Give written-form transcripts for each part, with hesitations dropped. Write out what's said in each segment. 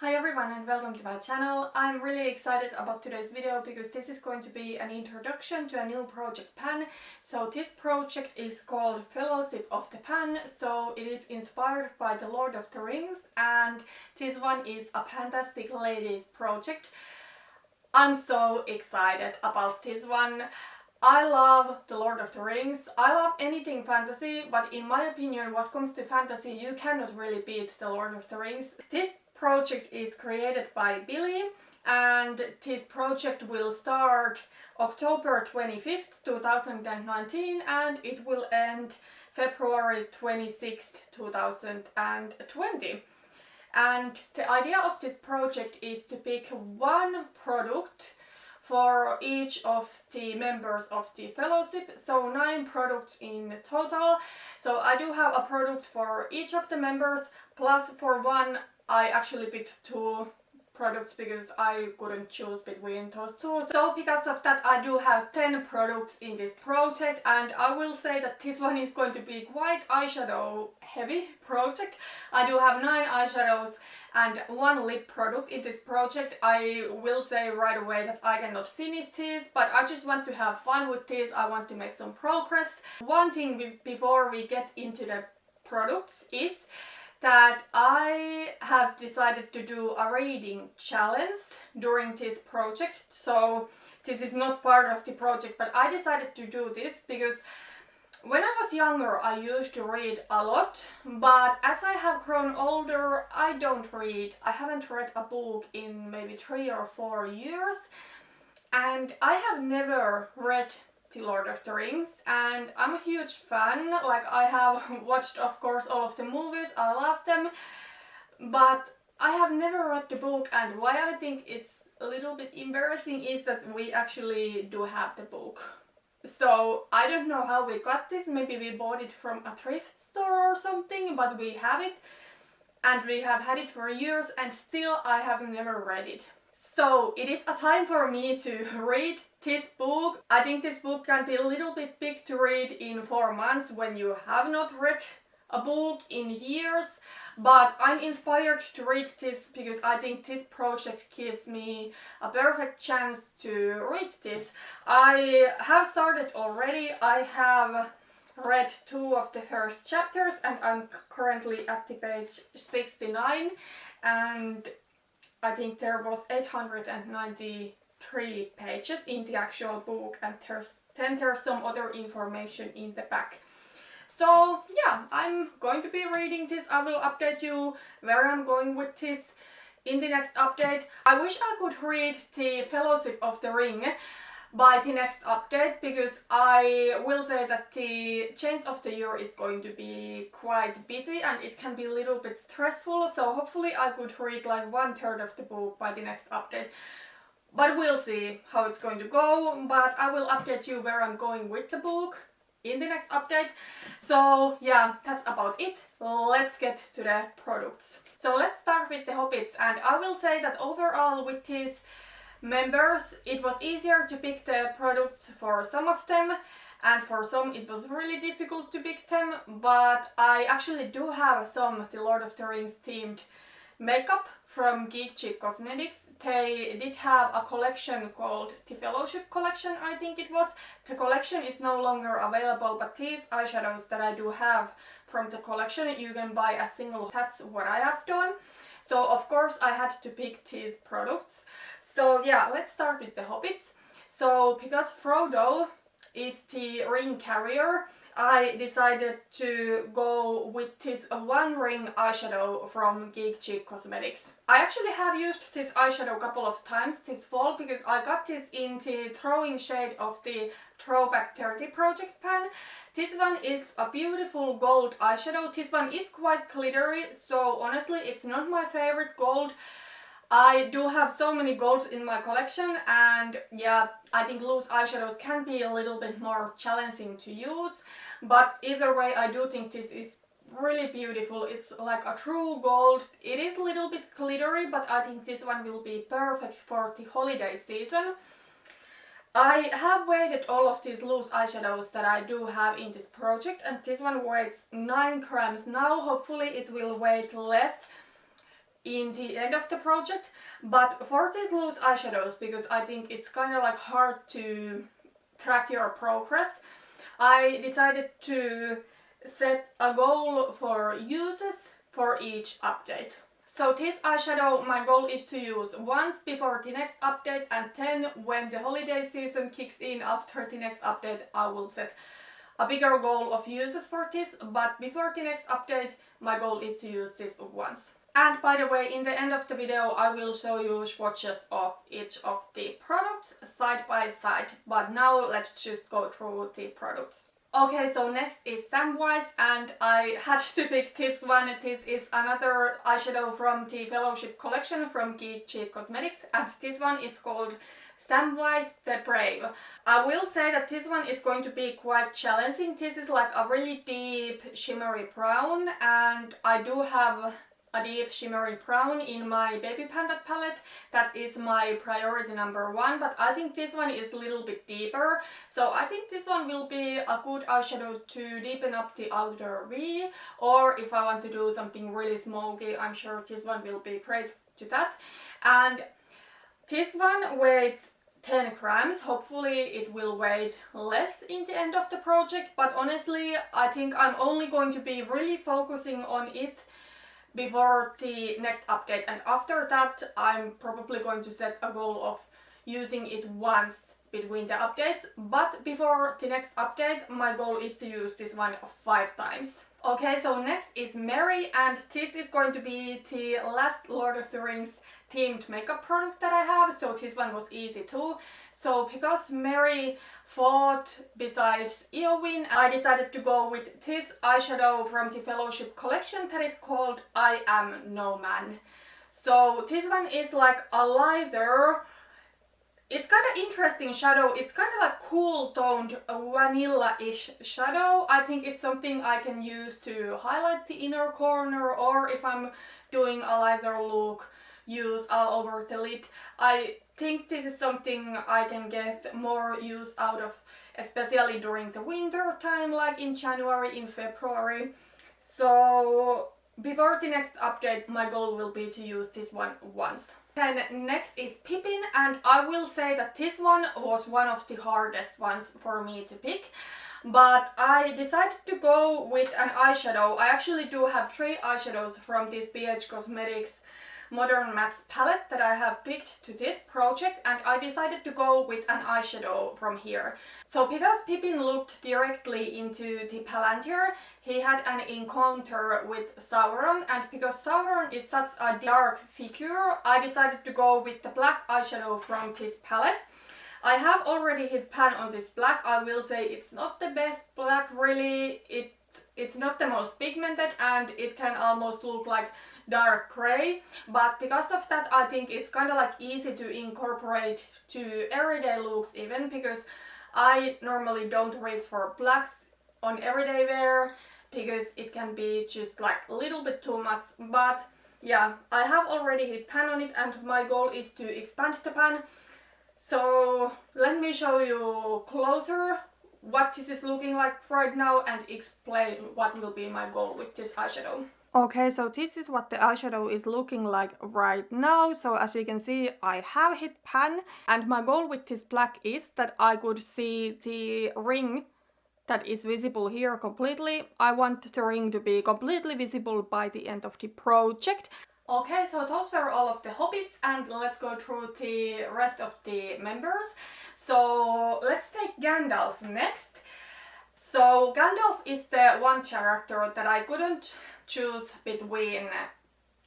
Hi everyone and welcome to my channel. I'm really excited about today's video because this is going to be an introduction to a new project pan. So this project is called Fellowship of the Pan. So it is inspired by the Lord of the Rings and this one is a PANtastic Ladies project. I'm so excited about this one. I love the Lord of the Rings. I love anything fantasy, but in my opinion, what comes to fantasy, you cannot really beat the Lord of the Rings. This project is created by Billy and this project will start October 25th, 2019 and it will end February 26th, 2020. And the idea of this project is to pick one product for each of the members of the fellowship, so 9 products in total. So I do have a product for each of the members, plus for one I actually picked 2 products because I couldn't choose between those 2. So because of that I do have 10 products in this project, and I will say that this one is going to be quite eyeshadow heavy project. I do have 9 eyeshadows and 1 lip product in this project. I will say right away that I cannot finish this, but I just want to have fun with this. I want to make some progress. One thing before we get into the products is that I have decided to do a reading challenge during this project. So this is not part of the project, but I decided to do this because when I was younger I used to read a lot, but as I have grown older I don't read. I haven't read a book in maybe 3 or 4 years, and I have never read The Lord of the Rings, and I'm a huge fan. Like, I have watched of course all of the movies, I love them, but I have never read the book. And why I think it's a little bit embarrassing is that we actually do have the book. So I don't know how we got this. Maybe we bought it from a thrift store or something, but we have it and we have had it for years and still I have never read it. So it is a time for me to read this book. I think this book can be a little bit big to read in 4 months when you have not read a book in years, but I'm inspired to read this because I think this project gives me a perfect chance to read this. I have started already. I have read 2 of the first chapters and I'm currently at the page 69, and I think there was 893 pages in the actual book, and there's some other information in the back. So yeah, I'm going to be reading this. I will update you where I'm going with this in the next update. I wish I could read the Fellowship of the Ring by the next update, because I will say that the change of the year is going to be quite busy and it can be a little bit stressful, so hopefully I could read like 1/3 of the book by the next update. But we'll see how it's going to go, but I will update you where I'm going with the book in the next update. So yeah, that's about it. Let's get to the products. So let's start with the Hobbits, and I will say that overall with these members it was easier to pick the products for some of them, and for some it was really difficult to pick them, but I actually do have some The Lord of the Rings themed makeup from Geek, Chic cosmetics. They did have a collection called the Fellowship collection, I think it was. The collection is no longer available, but these eyeshadows that I do have from the collection you can buy as single. That's what I have done. So of course I had to pick these products. So yeah, let's start with the Hobbits. So because Frodo is the ring carrier, I decided to go with this one ring eyeshadow from Geek, Chic cosmetics. I actually have used this eyeshadow a couple of times this fall because I got this in the throwing shade of the Throwback 30 project pan. This one is a beautiful gold eyeshadow. This one is quite glittery, so honestly it's not my favorite gold. I do have so many golds in my collection, and yeah, I think loose eyeshadows can be a little bit more challenging to use, but either way I do think this is really beautiful. It's like a true gold. It is a little bit glittery, but I think this one will be perfect for the holiday season. I have weighted all of these loose eyeshadows that I do have in this project, and this one weighs 9 grams now. Hopefully it will weigh less in the end of the project. But for these loose eyeshadows, because I think it's kind of like hard to track your progress, I decided to set a goal for uses for each update. So this eyeshadow, my goal is to use once before the next update, and then when the holiday season kicks in after the next update, I will set a bigger goal of uses for this, but before the next update, my goal is to use this once. And by the way, in the end of the video, I will show you swatches of each of the products side by side, but now let's just go through the products. Okay, so next is Samwise, and I had to pick this one. This is another eyeshadow from the Fellowship collection from Geek, Chic Cosmetics, and this one is called Samwise the Brave. I will say that this one is going to be quite challenging. This is like a really deep shimmery brown, and I do have a deep shimmery brown in my Baby Panda palette. That is my priority number one, but I think this one is a little bit deeper, so I think this one will be a good eyeshadow to deepen up the outer V, or if I want to do something really smoky, I'm sure this one will be great to that. And this one weighs 10 grams, hopefully it will weigh less in the end of the project, but honestly I think I'm only going to be really focusing on it before the next update, and after that I'm probably going to set a goal of using it once between the updates, but before the next update my goal is to use this one 5 times. Okay, so next is Mary, and this is going to be the last Lord of the Rings themed makeup product that I have, so this one was easy too. So because Mary fought besides Eowyn, I decided to go with this eyeshadow from the Fellowship collection that is called I Am No Man. So this one is like a lighter, it's kind of interesting shadow. It's kind of like cool toned vanilla-ish shadow. I think it's something I can use to highlight the inner corner, or if I'm doing a lighter look, use all over the lid. I think this is something I can get more use out of, especially during the winter time, like in January, in February. So before the next update, my goal will be to use this one once. Then next is Pippin, and I will say that this one was one of the hardest ones for me to pick. But I decided to go with an eyeshadow. I actually do have 3 eyeshadows from this PH Cosmetics Modern Mattes palette that I have picked to this project, and I decided to go with an eyeshadow from here. So because Pippin looked directly into the Palantir, he had an encounter with Sauron, and because Sauron is such a dark figure, I decided to go with the black eyeshadow from this palette. I have already hit pan on this black. I will say it's not the best black really. It's not the most pigmented, and it can almost look like dark gray, but because of that I think it's kind of like easy to incorporate to everyday looks, even because I normally don't reach for blacks on everyday wear because it can be just like a little bit too much. But yeah, I have already hit pan on it, and my goal is to expand the pan. So let me show you closer what this is looking like right now and explain what will be my goal with this eyeshadow. Okay, so this is what the eyeshadow is looking like right now. So as you can see, I have hit pan, and my goal with this black is that I could see the ring that is visible here completely. I want the ring to be completely visible by the end of the project. Okay, so those were all of the hobbits, and let's go through the rest of the members. So let's take Gandalf next. So Gandalf is the one character that I couldn't choose between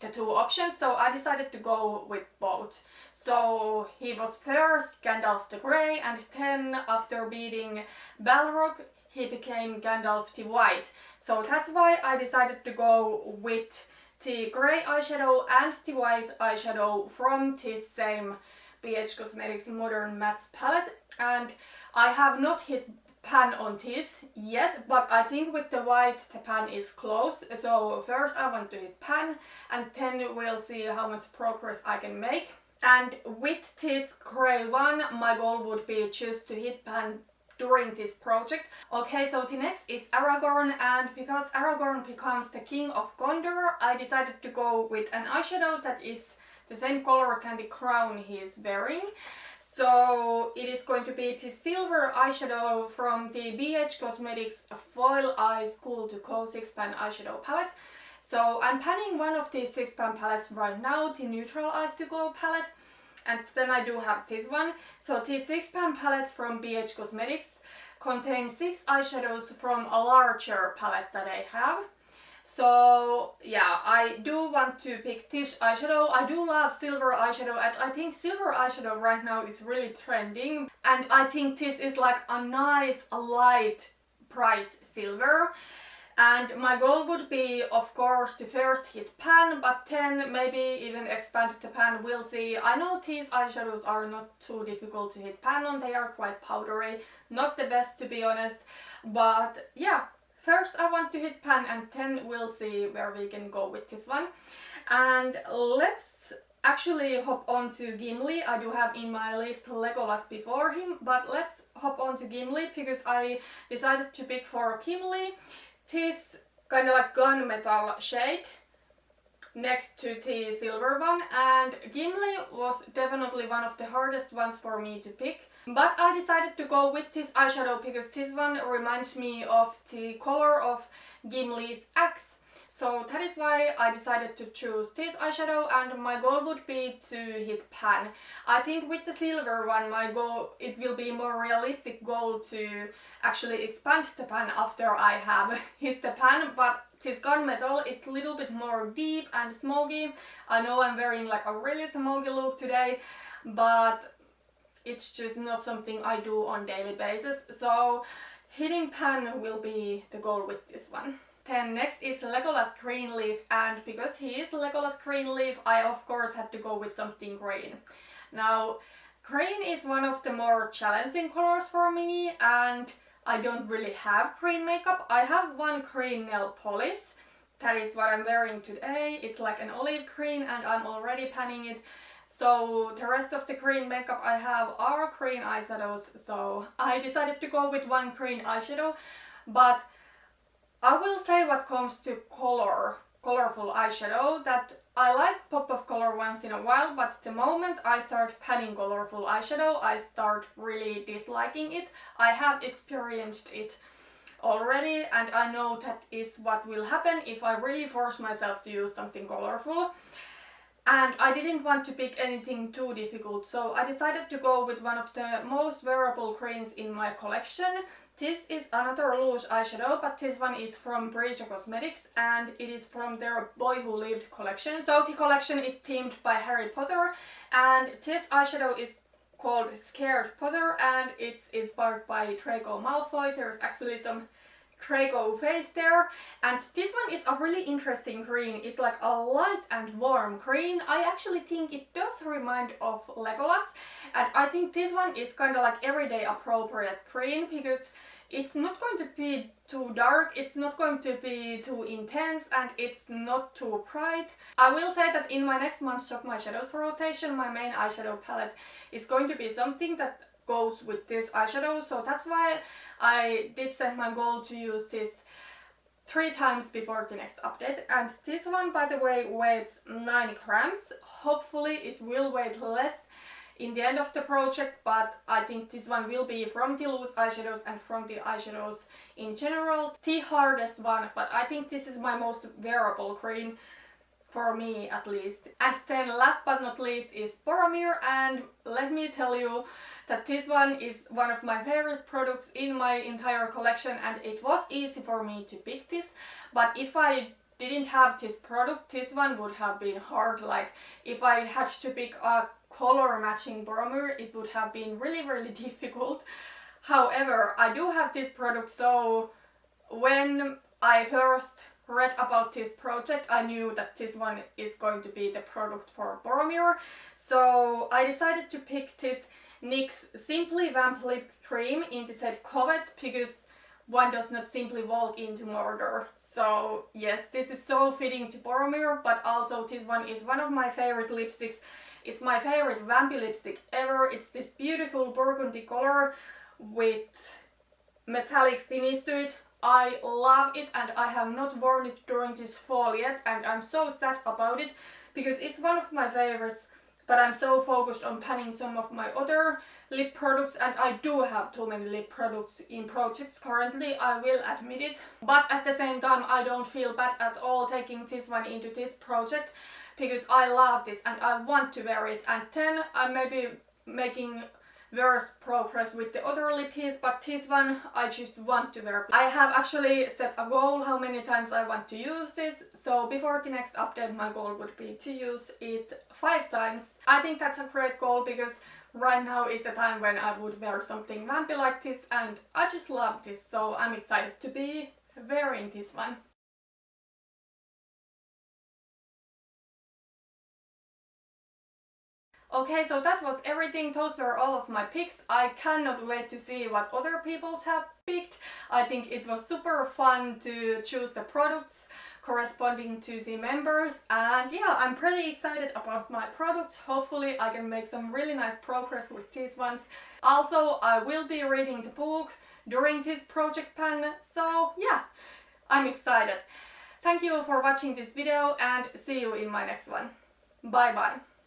the 2 options, so I decided to go with both. So he was first Gandalf the Grey, and then after beating Balrog he became Gandalf the White. So that's why I decided to go with the grey eyeshadow and the white eyeshadow from this same PH Cosmetics Modern Mattes palette, and I have not hit pan on this yet, but I think with the white the pan is close. So first I want to hit pan, and then we'll see how much progress I can make. And with this grey one, my goal would be just to hit pan during this project. Okay, so the next is Aragorn, and because Aragorn becomes the king of Gondor, I decided to go with an eyeshadow that is the same color than the crown he is wearing. So it is going to be the silver eyeshadow from the BH Cosmetics Foil Eyes Cool to Co 6-pan eyeshadow palette. So I'm panning one of these 6-pan palettes right now, the Neutral Eyes to Go palette. And then I do have this one. So these 6-pan palettes from BH Cosmetics contain 6 eyeshadows from a larger palette that I have. So yeah, I do want to pick this eyeshadow. I do love silver eyeshadow, and I think silver eyeshadow right now is really trending. And I think this is like a nice, light, bright silver. And my goal would be, of course, to first hit pan, but then maybe even expand the pan, we'll see. I know these eyeshadows are not too difficult to hit pan on, they are quite powdery, not the best to be honest, but yeah, first I want to hit pan and then we'll see where we can go with this one. And let's actually hop on to Gimli. I do have in my list Legolas before him, but let's hop on to Gimli because I decided to pick for Gimli this kind of like gunmetal shade next to the silver one, and Gimli was definitely one of the hardest ones for me to pick, but I decided to go with this eyeshadow because this one reminds me of the color of Gimli's axe. So that is why I decided to choose this eyeshadow, and my goal would be to hit pan. I think with the silver one, my goal, it will be more realistic goal to actually expand the pan after I have hit the pan, but this gunmetal, it's a little bit more deep and smoky. I know I'm wearing like a really smoky look today, but it's just not something I do on daily basis. So hitting pan will be the goal with this one. Then next is Legolas Greenleaf, and because he is Legolas Greenleaf, I of course had to go with something green. Now, green is one of the more challenging colors for me, and I don't really have green makeup. I have one green nail polish. That is what I'm wearing today. It's like an olive green and I'm already panning it. So the rest of the green makeup I have are green eyeshadows. So I decided to go with one green eyeshadow, but I will say what comes to colorful eyeshadow, that I like pop of color once in a while, but the moment I start panning colorful eyeshadow, I start really disliking it. I have experienced it already, and I know that is what will happen if I really force myself to use something colorful. And I didn't want to pick anything too difficult, so I decided to go with one of the most wearable greens in my collection. This is another loose eyeshadow, but this one is from BH Cosmetics and it is from their Boy Who Lived collection. So the collection is themed by Harry Potter, and this eyeshadow is called Scared Potter and it's inspired by Draco Malfoy. There's actually some Draco face there, and this one is a really interesting green. It's like a light and warm green. I actually think it does remind of Legolas, and I think this one is kind of like everyday appropriate green because it's not going to be too dark, it's not going to be too intense, and it's not too bright. I will say that in my next month's Shop My Shadows rotation, my main eyeshadow palette is going to be something that goes with this eyeshadow, so that's why I did set my goal to use this 3 times before the next update. And this one, by the way, weighs 9 grams. Hopefully it will weigh less in the end of the project, but I think this one will be, from the loose eyeshadows and from the eyeshadows in general, the hardest one, but I think this is my most wearable green, for me at least. And then last but not least is Boromir, and let me tell you that this one is one of my favorite products in my entire collection, and it was easy for me to pick this, but if I didn't have this product, this one would have been hard. Like if I had to pick a color matching Boromir, it would have been really difficult. However, I do have this product, so when I first read about this project, I knew that this one is going to be the product for Boromir. So I decided to pick this NYX Simply Vamp Lip Cream in the set Covet, because one does not simply walk into Mordor. So yes, this is so fitting to Boromir, but also this one is one of my favorite lipsticks. It's my favorite vampy lipstick ever. It's this beautiful burgundy color with metallic finish to it. I love it and I have not worn it during this fall yet, and I'm so sad about it because it's one of my favorites, but I'm so focused on panning some of my other lip products, and I do have too many lip products in projects currently, I will admit it. But at the same time, I don't feel bad at all taking this one into this project because I love this and I want to wear it, and then I may be making worse progress with the other lip piece, but this one I just want to wear. I have actually set a goal how many times I want to use this, so before the next update my goal would be to use it 5 times. I think that's a great goal because right now is the time when I would wear something vampy like this, and I just love this, so I'm excited to be wearing this one. Okay, so that was everything. Those were all of my picks. I cannot wait to see what other people have picked. I think it was super fun to choose the products corresponding to the members, and yeah, I'm pretty excited about my products. Hopefully I can make some really nice progress with these ones. Also, I will be reading the book during this project pan, so yeah, I'm excited. Thank you for watching this video and see you in my next one. Bye bye.